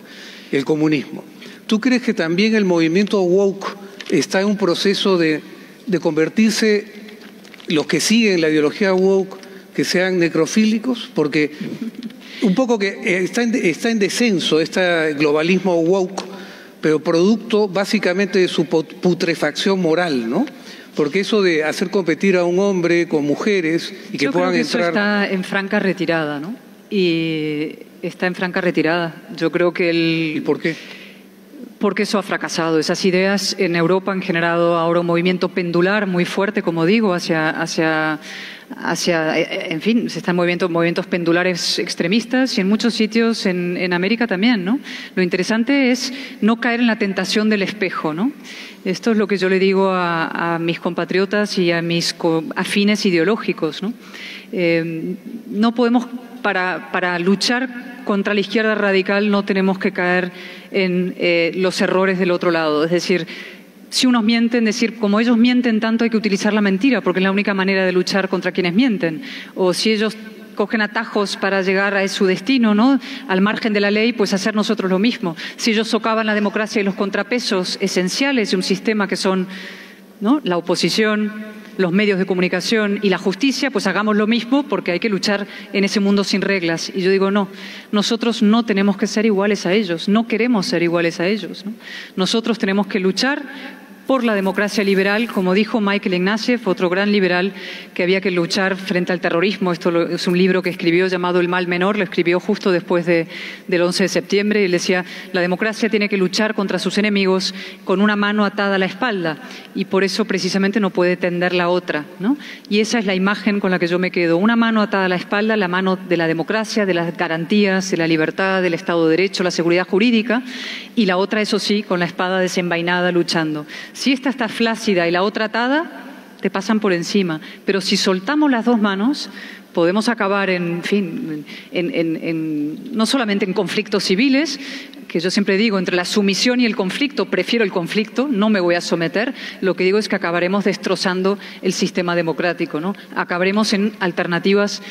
el comunismo. ¿Tú crees que también el movimiento woke está en un proceso de convertirse, los que siguen la ideología woke, que sean necrofílicos? Porque un poco que está en descenso este globalismo woke, pero producto básicamente de su putrefacción moral, ¿no? Porque eso de hacer competir a un hombre con mujeres y que puedan entrar... Eso está en franca retirada, ¿no? Y está en franca retirada. Yo creo que ¿Y por qué? Porque eso ha fracasado. Esas ideas en Europa han generado ahora un movimiento pendular muy fuerte, como digo, hacia en fin, se están moviendo movimientos pendulares extremistas y en muchos sitios en América también, ¿no? Lo interesante es no caer en la tentación del espejo, ¿no? Esto es lo que yo le digo a mis compatriotas y a mis afines ideológicos, ¿no? No podemos, para luchar contra la izquierda radical, no tenemos que caer en los errores del otro lado. Es decir, si unos mienten, decir, como ellos mienten tanto hay que utilizar la mentira, porque es la única manera de luchar contra quienes mienten. O si ellos cogen atajos para llegar a su destino, ¿no?, al margen de la ley, pues hacer nosotros lo mismo. Si ellos socavan la democracia y los contrapesos esenciales de un sistema que son, ¿no?, la oposición, los medios de comunicación y la justicia, pues hagamos lo mismo, porque hay que luchar en ese mundo sin reglas. Y yo digo, no, nosotros no tenemos que ser iguales a ellos, no queremos ser iguales a ellos, ¿no? Nosotros tenemos que luchar por la democracia liberal, como dijo Michael Ignatieff, otro gran liberal, que había que luchar frente al terrorismo. Esto es un libro que escribió llamado El mal menor, lo escribió justo después del 11 de septiembre, y él decía, la democracia tiene que luchar contra sus enemigos con una mano atada a la espalda, y por eso precisamente no puede tender la otra, ¿no? Y esa es la imagen con la que yo me quedo, una mano atada a la espalda, la mano de la democracia, de las garantías, de la libertad, del Estado de Derecho, la seguridad jurídica, y la otra, eso sí, con la espada desenvainada luchando. Si esta está flácida y la otra atada, te pasan por encima. Pero si soltamos las dos manos, podemos acabar no solamente en conflictos civiles, que yo siempre digo, entre la sumisión y el conflicto, prefiero el conflicto, no me voy a someter. Lo que digo es que acabaremos destrozando el sistema democrático, ¿no? Acabaremos en alternativas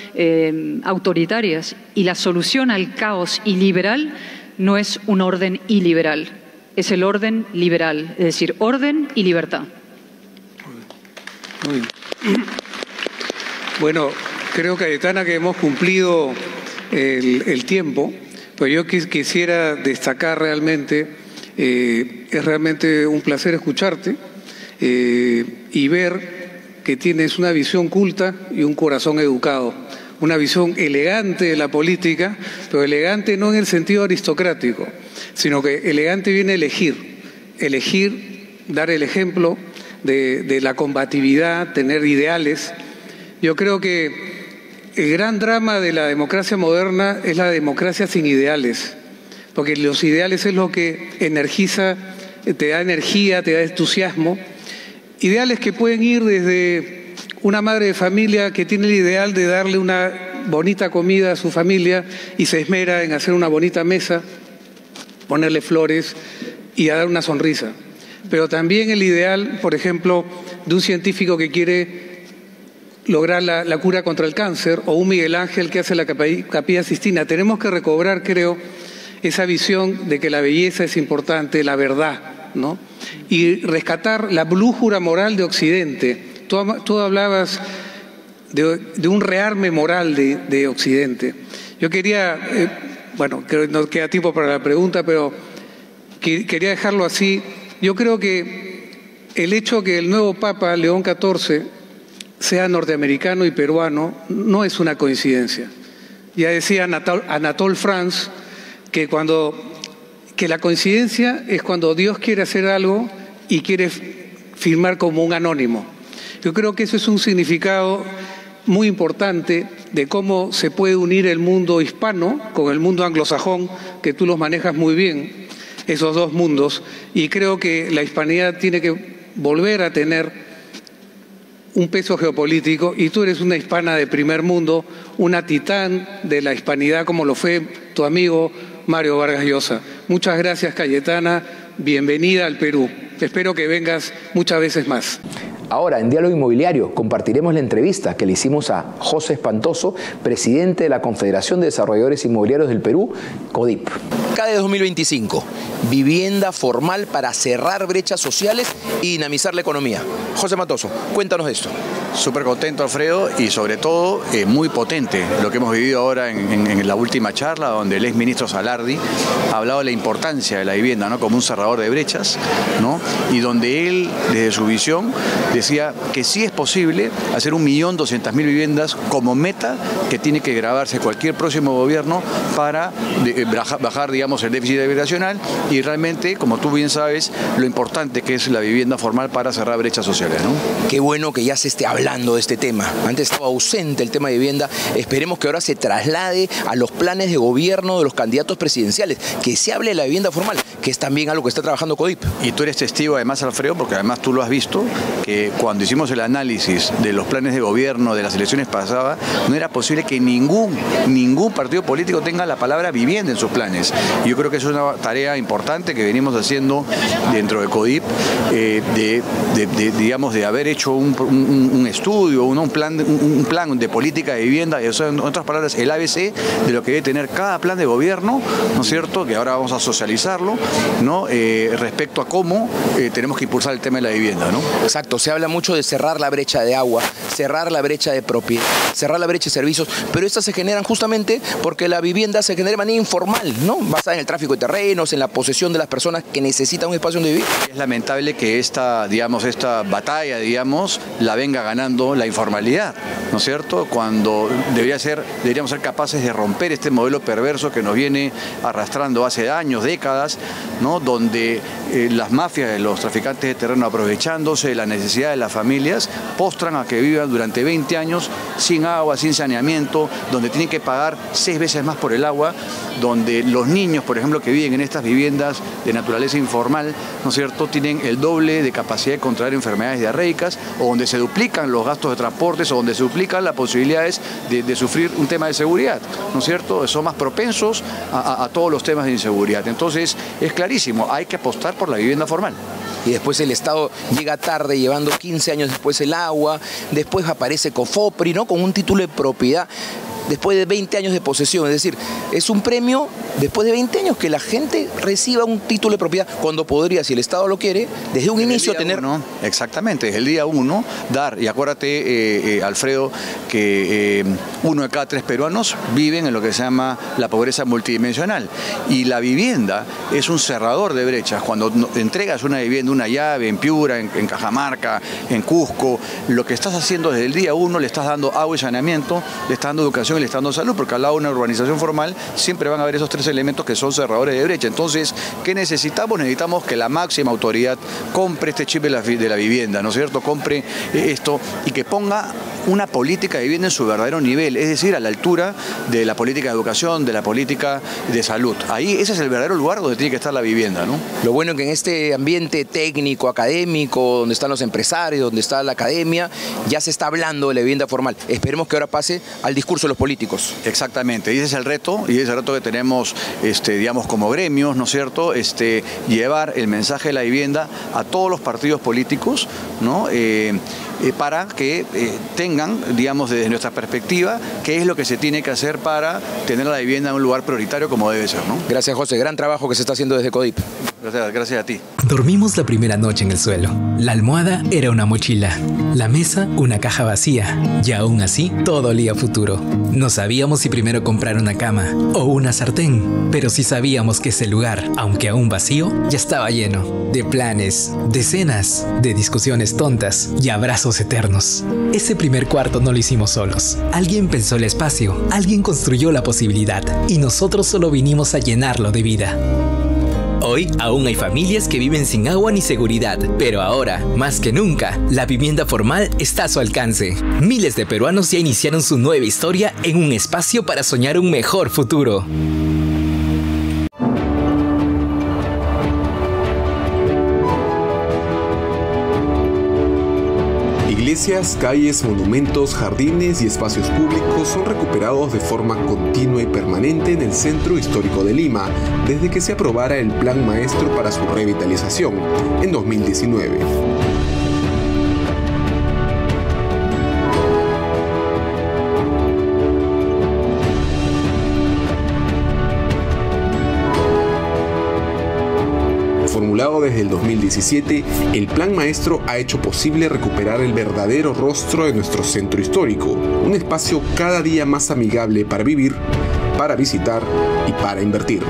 autoritarias. Y la solución al caos iliberal no es un orden iliberal, es el orden liberal, es decir, orden y libertad. Muy bien. Bueno, creo, Cayetana, que hemos cumplido el tiempo, pero yo quisiera destacar realmente, es realmente un placer escucharte y ver que tienes una visión culta y un corazón educado, una visión elegante de la política, pero elegante no en el sentido aristocrático, sino que elegante viene a elegir, dar el ejemplo de la combatividad, tener ideales. Yo creo que el gran drama de la democracia moderna es la democracia sin ideales, porque los ideales es lo que energiza, te da energía, te da entusiasmo. Ideales que pueden ir desde una madre de familia que tiene el ideal de darle una bonita comida a su familia y se esmera en hacer una bonita mesa, ponerle flores y a dar una sonrisa. Pero también el ideal, por ejemplo, de un científico que quiere lograr la cura contra el cáncer, o un Miguel Ángel que hace la Capilla Sixtina. Tenemos que recobrar, creo, esa visión de que la belleza es importante, la verdad, ¿no? Y rescatar la brújula moral de Occidente. Tú hablabas de un rearme moral de Occidente. Yo quería, bueno, creo que no queda tiempo para la pregunta, pero quería dejarlo así. Yo creo que el hecho que el nuevo Papa, León XIV, sea norteamericano y peruano, no es una coincidencia. Ya decía Anatole France que la coincidencia es cuando Dios quiere hacer algo y quiere firmar como un anónimo. Yo creo que eso es un significado muy importante de cómo se puede unir el mundo hispano con el mundo anglosajón, que tú los manejas muy bien, esos dos mundos, y creo que la hispanidad tiene que volver a tener un peso geopolítico, y tú eres una hispana de primer mundo, una titán de la hispanidad como lo fue tu amigo Mario Vargas Llosa. Muchas gracias, Cayetana, bienvenida al Perú. Espero que vengas muchas veces más. Ahora, en Diálogo Inmobiliario, compartiremos la entrevista que le hicimos a José Espantoso, presidente de la Confederación de Desarrolladores Inmobiliarios del Perú, CODIP. CADE 2025, vivienda formal para cerrar brechas sociales y dinamizar la economía. José Espantoso, cuéntanos de esto. Súper contento, Alfredo, y sobre todo muy potente lo que hemos vivido ahora en la última charla, donde el exministro Salardi ha hablado de la importancia de la vivienda, ¿no?, como un cerrador de brechas, ¿no?, y donde él, desde su visión, decía que sí es posible hacer 1.200.000 viviendas como meta que tiene que grabarse cualquier próximo gobierno para bajar, digamos, el déficit habitacional y realmente, como tú bien sabes, lo importante que es la vivienda formal para cerrar brechas sociales, ¿no? Qué bueno que ya se esté hablando de este tema. Antes estaba ausente el tema de vivienda. Esperemos que ahora se traslade a los planes de gobierno de los candidatos presidenciales, que se hable de la vivienda formal, que es también algo que está trabajando CODIP. Y tú eres testigo además, Alfredo, porque además tú lo has visto, que cuando hicimos el análisis de los planes de gobierno de las elecciones pasadas, no era posible que ningún partido político tenga la palabra vivienda en sus planes. Y yo creo que eso es una tarea importante que venimos haciendo dentro de CODIP, digamos, de haber hecho un estudio, un plan de política de vivienda, eso, en otras palabras, el ABC de lo que debe tener cada plan de gobierno, ¿no es cierto?, que ahora vamos a socializarlo, ¿no?, respecto a cómo tenemos que impulsar el tema de la vivienda, ¿no? Exacto, se habla mucho de cerrar la brecha de agua, cerrar la brecha de propiedad, cerrar la brecha de servicios, pero estas se generan justamente porque la vivienda se genera de manera informal, ¿no?, basada en el tráfico de terrenos, en la posesión de las personas que necesitan un espacio donde vivir. Es lamentable que esta batalla, digamos, la venga ganando la informalidad, ¿no es cierto?, cuando deberíamos ser capaces de romper este modelo perverso que nos viene arrastrando hace años, décadas, ¿no?, donde las mafias de los traficantes de terreno, aprovechándose de la necesidad de las familias, postran a que vivan durante 20 años sin agua, sin saneamiento, donde tienen que pagar 6 veces más por el agua, donde los niños, por ejemplo, que viven en estas viviendas de naturaleza informal, ¿no es cierto?, tienen el doble de capacidad de contraer enfermedades diarreicas, o donde se duplican los gastos de transportes, o donde se duplican las posibilidades de sufrir un tema de seguridad, ¿no es cierto?, son más propensos a todos los temas de inseguridad. Entonces, es clarísimo, hay que apostar por la vivienda formal. Y después el Estado llega tarde, llevando 15 años después el agua, después aparece COFOPRI, ¿no?, con un título de propiedad, después de 20 años de posesión. Es decir, es un premio después de 20 años que la gente reciba un título de propiedad, cuando podría, si el Estado lo quiere, desde un inicio tener... Exactamente, desde el día 1 dar, y acuérdate, Alfredo, que 1 de cada 3 peruanos viven en lo que se llama la pobreza multidimensional, y la vivienda es un cerrador de brechas. Cuando entregas una vivienda, una llave en Piura, en Cajamarca, en Cusco, lo que estás haciendo desde el día 1, le estás dando agua y saneamiento, le estás dando educación y le estás dando salud, porque al lado de una urbanización formal siempre van a haber esos 3 elementos que son cerradores de brecha. Entonces, ¿qué necesitamos? Necesitamos que la máxima autoridad compre este chip de la vivienda, ¿no es cierto?, compre esto y que ponga una política de vivienda en su verdadero nivel, es decir, a la altura de la política de educación, de la política de salud. Ahí ese es el verdadero lugar donde tiene que estar la vivienda, ¿no? Lo bueno es que en este ambiente técnico, académico, donde están los empresarios, donde está la academia, ya se está hablando de la vivienda formal. Esperemos que ahora pase al discurso de los políticos. Exactamente, y ese es el reto, que tenemos, digamos, como gremios, ¿no es cierto?, llevar el mensaje de la vivienda a todos los partidos políticos, ¿no?, para que tengan, digamos, desde nuestra perspectiva, qué es lo que se tiene que hacer para tener la vivienda en un lugar prioritario como debe ser, ¿no? Gracias, José. Gran trabajo que se está haciendo desde CODIP. Gracias a ti. Dormimos la primera noche en el suelo. La almohada era una mochila. La mesa, una caja vacía. Y aún así, todo olía a futuro. No sabíamos si primero comprar una cama o una sartén. Pero sí sabíamos que ese lugar, aunque aún vacío, ya estaba lleno. De planes, de cenas, de discusiones tontas y abrazos eternos. Ese primer cuarto no lo hicimos solos. Alguien pensó el espacio. Alguien construyó la posibilidad. Y nosotros solo vinimos a llenarlo de vida. Hoy aún hay familias que viven sin agua ni seguridad, pero ahora, más que nunca, la vivienda formal está a su alcance. Miles de peruanos ya iniciaron su nueva historia en un espacio para soñar un mejor futuro. Iglesias, calles, monumentos, jardines y espacios públicos son recuperados de forma continua y permanente en el Centro Histórico de Lima, desde que se aprobara el Plan Maestro para su revitalización en 2019. Formulado desde el 2017, el Plan Maestro ha hecho posible recuperar el verdadero rostro de nuestro centro histórico, un espacio cada día más amigable para vivir, para visitar y para invertir.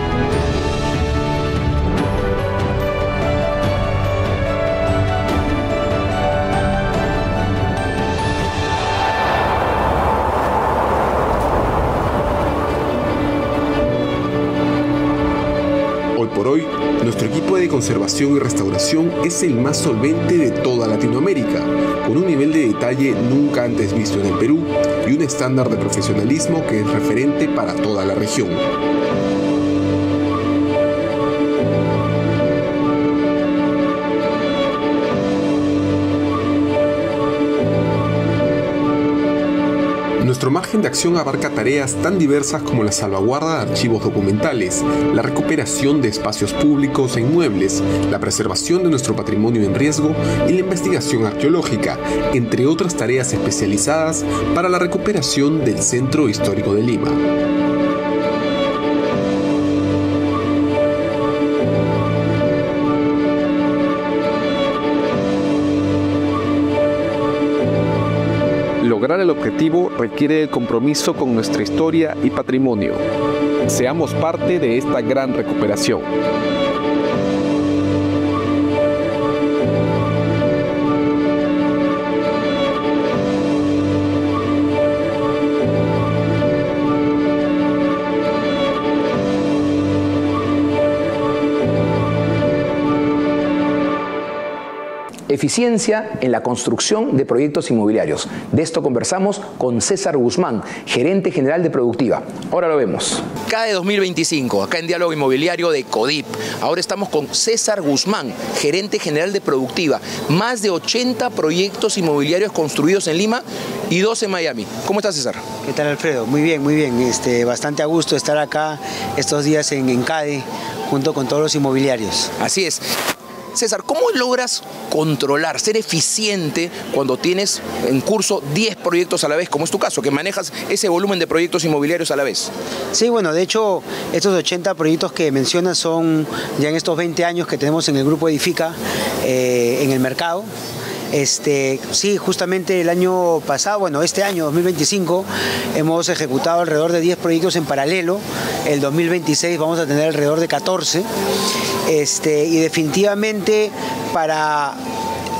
Hoy por hoy, nuestro equipo de conservación y restauración es el más solvente de toda Latinoamérica, con un nivel de detalle nunca antes visto en el Perú y un estándar de profesionalismo que es referente para toda la región. Nuestro margen de acción abarca tareas tan diversas como la salvaguarda de archivos documentales, la recuperación de espacios públicos e inmuebles, la preservación de nuestro patrimonio en riesgo y la investigación arqueológica, entre otras tareas especializadas para la recuperación del Centro Histórico de Lima. Lograr el objetivo requiere el compromiso con nuestra historia y patrimonio. Seamos parte de esta gran recuperación. Eficiencia en la construcción de proyectos inmobiliarios. De esto conversamos con César Guzmán, gerente general de Productiva. Ahora lo vemos. CADE 2025, acá en Diálogo Inmobiliario de CODIP. Ahora estamos con César Guzmán, gerente general de Productiva. Más de 80 proyectos inmobiliarios construidos en Lima y 2 en Miami. ¿Cómo estás, César? ¿Qué tal, Alfredo? Muy bien, muy bien. Bastante a gusto estar acá estos días en CADE junto con todos los inmobiliarios. Así es. César, ¿cómo logras controlar, ser eficiente cuando tienes en curso 10 proyectos a la vez, como es tu caso, que manejas ese volumen de proyectos inmobiliarios a la vez? Sí, bueno, de hecho, estos 80 proyectos que mencionas son ya en estos 20 años que tenemos en el Grupo Edifica en el mercado. Sí, justamente el año pasado, bueno, este año 2025, hemos ejecutado alrededor de 10 proyectos en paralelo. El 2026 vamos a tener alrededor de 14. Y definitivamente para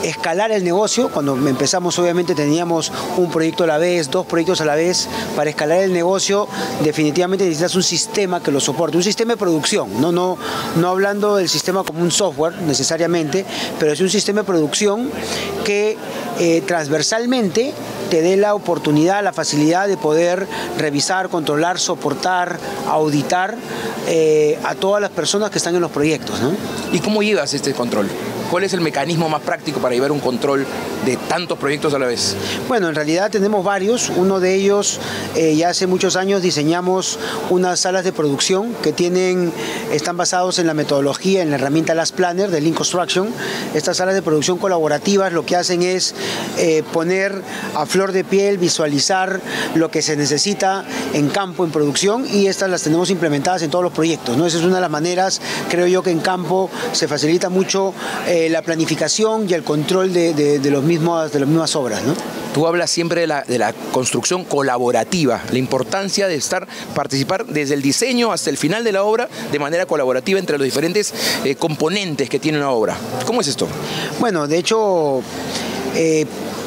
escalar el negocio, cuando empezamos obviamente teníamos un proyecto a la vez, 2 proyectos a la vez. Para escalar el negocio definitivamente necesitas un sistema que lo soporte, un sistema de producción, no hablando del sistema como un software necesariamente, pero es un sistema de producción que transversalmente te dé la oportunidad, la facilidad de poder revisar, controlar, soportar, auditar a todas las personas que están en los proyectos, ¿no? ¿Y cómo llevas este control? ¿Cuál es el mecanismo más práctico para llevar un control de tantos proyectos a la vez? Bueno, en realidad tenemos varios. Uno de ellos, ya hace muchos años diseñamos unas salas de producción que están basados en la metodología, en la herramienta Last Planner de Lean Construction. Estas salas de producción colaborativas lo que hacen es poner a flor de piel, visualizar lo que se necesita en campo, en producción, y estas las tenemos implementadas en todos los proyectos, ¿no? Esa es una de las maneras, creo yo, que en campo se facilita mucho la planificación y el control de las mismas obras, ¿no? Tú hablas siempre de la construcción colaborativa, la importancia de participar desde el diseño hasta el final de la obra de manera colaborativa entre los diferentes componentes que tiene una obra. ¿Cómo es esto? Bueno, de hecho,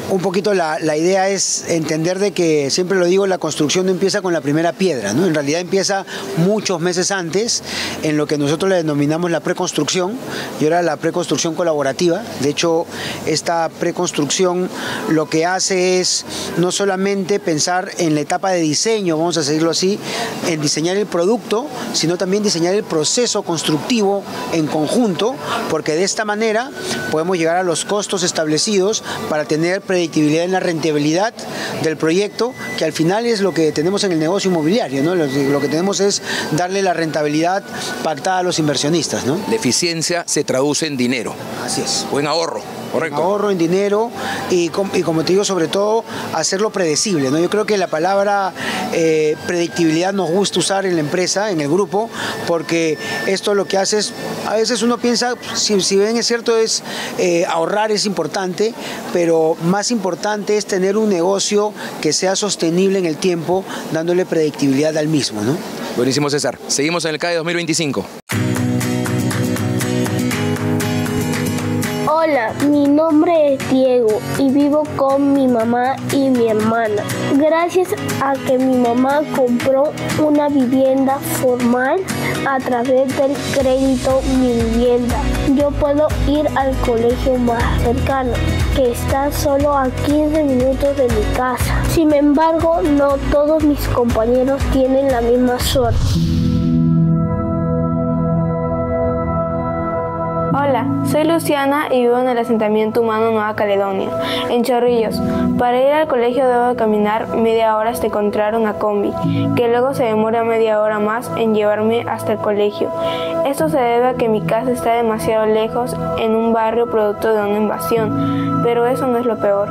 un poquito la idea es entender de que, siempre lo digo, la construcción no empieza con la primera piedra, ¿no? En realidad empieza muchos meses antes, en lo que nosotros le denominamos la preconstrucción, y ahora la preconstrucción colaborativa. De hecho, esta preconstrucción lo que hace es no solamente pensar en la etapa de diseño, vamos a decirlo así, en diseñar el producto, sino también diseñar el proceso constructivo en conjunto, porque de esta manera podemos llegar a los costos establecidos para tener predictibilidad en la rentabilidad del proyecto, que al final es lo que tenemos en el negocio inmobiliario, ¿no? Lo que tenemos es darle la rentabilidad pactada a los inversionistas, ¿no? La eficiencia se traduce en dinero. Así es. O en ahorro. Correcto. En ahorro, en dinero y como te digo, sobre todo, hacerlo predecible, ¿no? Yo creo que la palabra predictibilidad nos gusta usar en la empresa, en el grupo, porque esto lo que hace es, a veces uno piensa, si bien es cierto, ahorrar es importante, pero más importante es tener un negocio que sea sostenible en el tiempo, dándole predictibilidad al mismo, ¿no? Buenísimo, César. Seguimos en el CADE 2025. Hola, mi nombre es Diego y vivo con mi mamá y mi hermana. Gracias a que mi mamá compró una vivienda formal a través del crédito Mi Vivienda, yo puedo ir al colegio más cercano, que está solo a 15 minutos de mi casa. Sin embargo, no todos mis compañeros tienen la misma suerte. Hola, soy Luciana y vivo en el asentamiento humano Nueva Caledonia, en Chorrillos. Para ir al colegio debo caminar media hora hasta encontrar una combi, que luego se demora media hora más en llevarme hasta el colegio. Esto se debe a que mi casa está demasiado lejos en un barrio producto de una invasión, pero eso no es lo peor.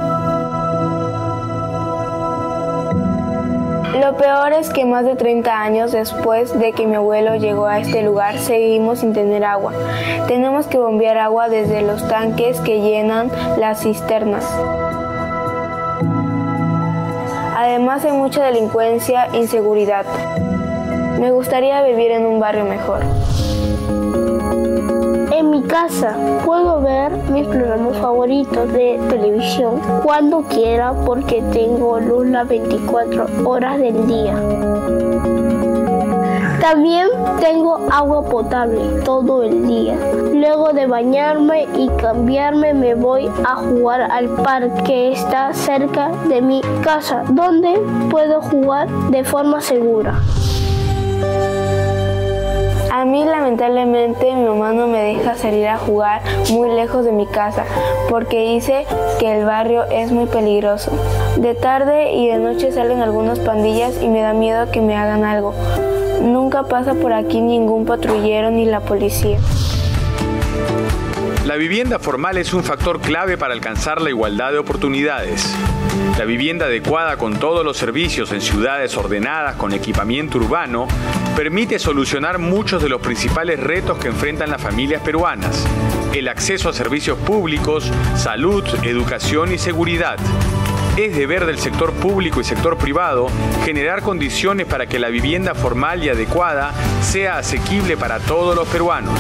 Lo peor es que más de 30 años después de que mi abuelo llegó a este lugar, seguimos sin tener agua. Tenemos que bombear agua desde los tanques que llenan las cisternas. Además hay mucha delincuencia e inseguridad. Me gustaría vivir en un barrio mejor. En mi casa puedo ver mis programas favoritos de televisión cuando quiera porque tengo luz las 24 horas del día. También tengo agua potable todo el día. Luego de bañarme y cambiarme me voy a jugar al parque que está cerca de mi casa, donde puedo jugar de forma segura. A mí lamentablemente mi mamá no me deja salir a jugar muy lejos de mi casa porque dice que el barrio es muy peligroso. De tarde y de noche salen algunas pandillas y me da miedo que me hagan algo. Nunca pasa por aquí ningún patrullero ni la policía. La vivienda formal es un factor clave para alcanzar la igualdad de oportunidades. La vivienda adecuada con todos los servicios en ciudades ordenadas con equipamiento urbano permite solucionar muchos de los principales retos que enfrentan las familias peruanas: el acceso a servicios públicos, salud, educación y seguridad. Es deber del sector público y sector privado generar condiciones para que la vivienda formal y adecuada sea asequible para todos los peruanos.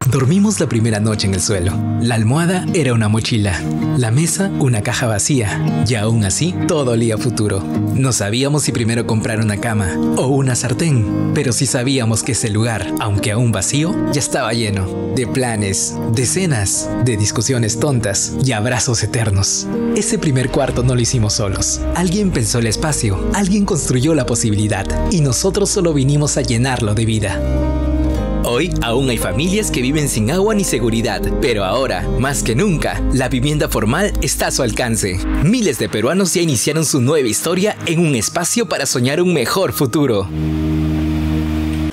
Dormimos la primera noche en el suelo. La almohada era una mochila. La mesa, una caja vacía. Y aún así, todo olía a futuro. No sabíamos si primero comprar una cama o una sartén, pero sí sabíamos que ese lugar, aunque aún vacío, ya estaba lleno de planes, de cenas, de discusiones tontas y abrazos eternos. Ese primer cuarto no lo hicimos solos. Alguien pensó el espacio, alguien construyó la posibilidad y nosotros solo vinimos a llenarlo de vida. Hoy aún hay familias que viven sin agua ni seguridad, pero ahora, más que nunca, la vivienda formal está a su alcance. Miles de peruanos ya iniciaron su nueva historia en un espacio para soñar un mejor futuro.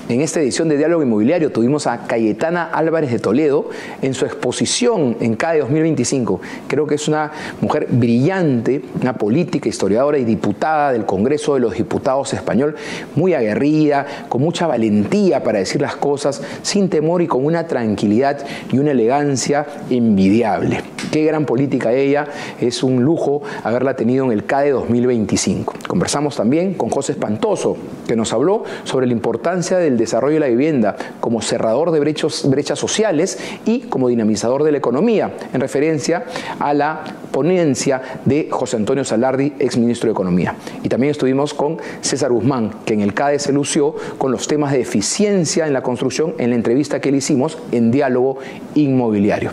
En esta edición de Diálogo Inmobiliario tuvimos a Cayetana Álvarez de Toledo en su exposición en CADE 2025. Creo que es una mujer brillante, una política, historiadora y diputada del Congreso de los Diputados español, muy aguerrida, con mucha valentía para decir las cosas, sin temor y con una tranquilidad y una elegancia envidiable. Qué gran política ella, es un lujo haberla tenido en el CADE 2025. Conversamos también con José Espantoso, que nos habló sobre la importancia del desarrollo de la vivienda como cerrador de brechas sociales y como dinamizador de la economía, en referencia a la ponencia de José Antonio Salardi, exministro de Economía. Y también estuvimos con César Guzmán, que en el CADE se lució con los temas de eficiencia en la construcción en la entrevista que le hicimos en Diálogo Inmobiliario.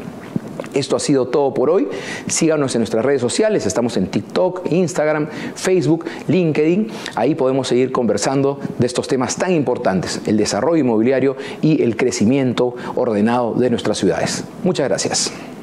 Esto ha sido todo por hoy. Síganos en nuestras redes sociales. Estamos en TikTok, Instagram, Facebook, LinkedIn. Ahí podemos seguir conversando de estos temas tan importantes, el desarrollo inmobiliario y el crecimiento ordenado de nuestras ciudades. Muchas gracias.